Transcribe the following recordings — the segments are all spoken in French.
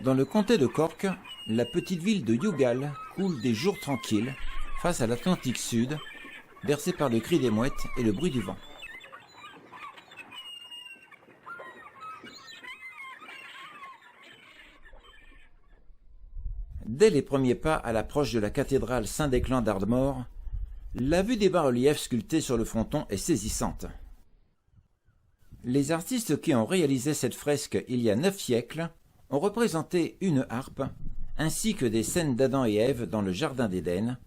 Dans le comté de Cork, la petite ville de Youghal coule des jours tranquilles face à l'Atlantique Sud, bercée par le cri des mouettes et le bruit du vent. Dès les premiers pas à l'approche de la cathédrale Saint-Déclin d'Ardmore, la vue des bas-reliefs sculptés sur le fronton est saisissante. Les artistes qui ont réalisé cette fresque il y a 9 siècles ont représenté une harpe, ainsi que des scènes d'Adam et Ève dans le jardin d'Éden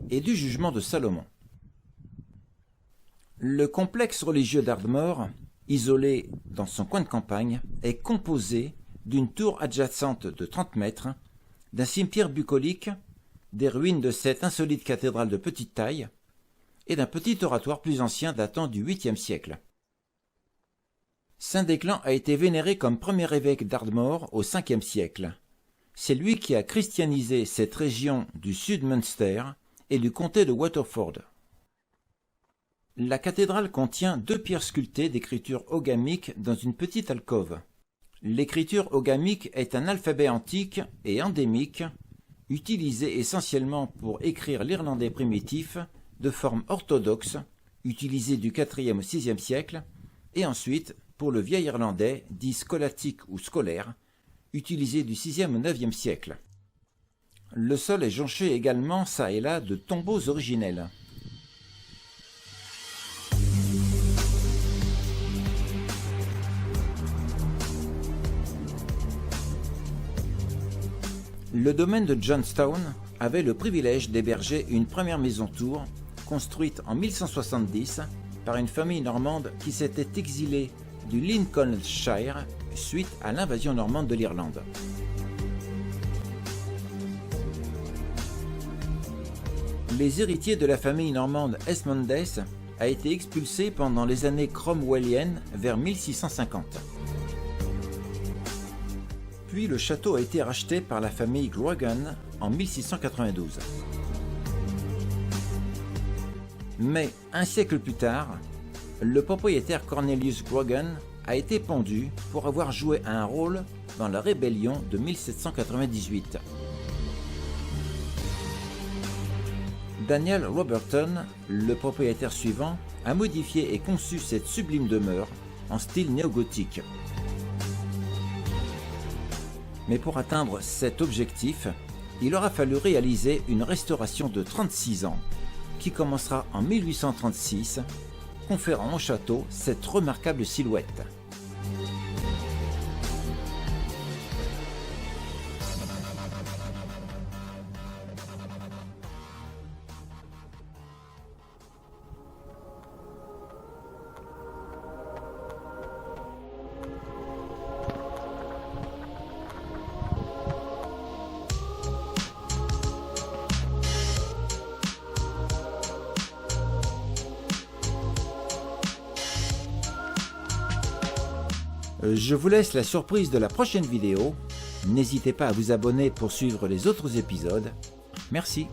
et du jugement de Salomon. Le complexe religieux d'Ardmore, isolé dans son coin de campagne, est composé d'une tour adjacente de 30 mètres, d'un cimetière bucolique, des ruines de cette insolite cathédrale de petite taille et d'un petit oratoire plus ancien datant du 8e siècle. Saint-Déclin a été vénéré comme premier évêque d'Ardmore au 5e siècle. C'est lui qui a christianisé cette région du Sud-Munster et du comté de Waterford. La cathédrale contient 2 pierres sculptées d'écriture ogamique dans une petite alcôve. L'écriture ogamique est un alphabet antique et endémique, utilisé essentiellement pour écrire l'irlandais primitif de forme orthodoxe, utilisé du 4e au 6e siècle, et ensuite pour le vieil irlandais dit scolatique ou scolaire, utilisé du 6e au 9e siècle. Le sol est jonché également çà et là de tombeaux originels. Le domaine de Johnstown avait le privilège d'héberger une première maison-tour construite en 1170 par une famille normande qui s'était exilée du Lincolnshire suite à l'invasion normande de l'Irlande. Les héritiers de la famille normande Esmondes a été expulsés pendant les années cromwelliennes vers 1650. Puis le château a été racheté par la famille Grogan en 1692. Mais un siècle plus tard, le propriétaire Cornelius Grogan a été pendu pour avoir joué un rôle dans la rébellion de 1798. Daniel Roberton, le propriétaire suivant, a modifié et conçu cette sublime demeure en style néogothique. Mais pour atteindre cet objectif, il aura fallu réaliser une restauration de 36 ans, qui commencera en 1836, conférant au château cette remarquable silhouette. Je vous laisse la surprise de la prochaine vidéo. N'hésitez pas à vous abonner pour suivre les autres épisodes. Merci.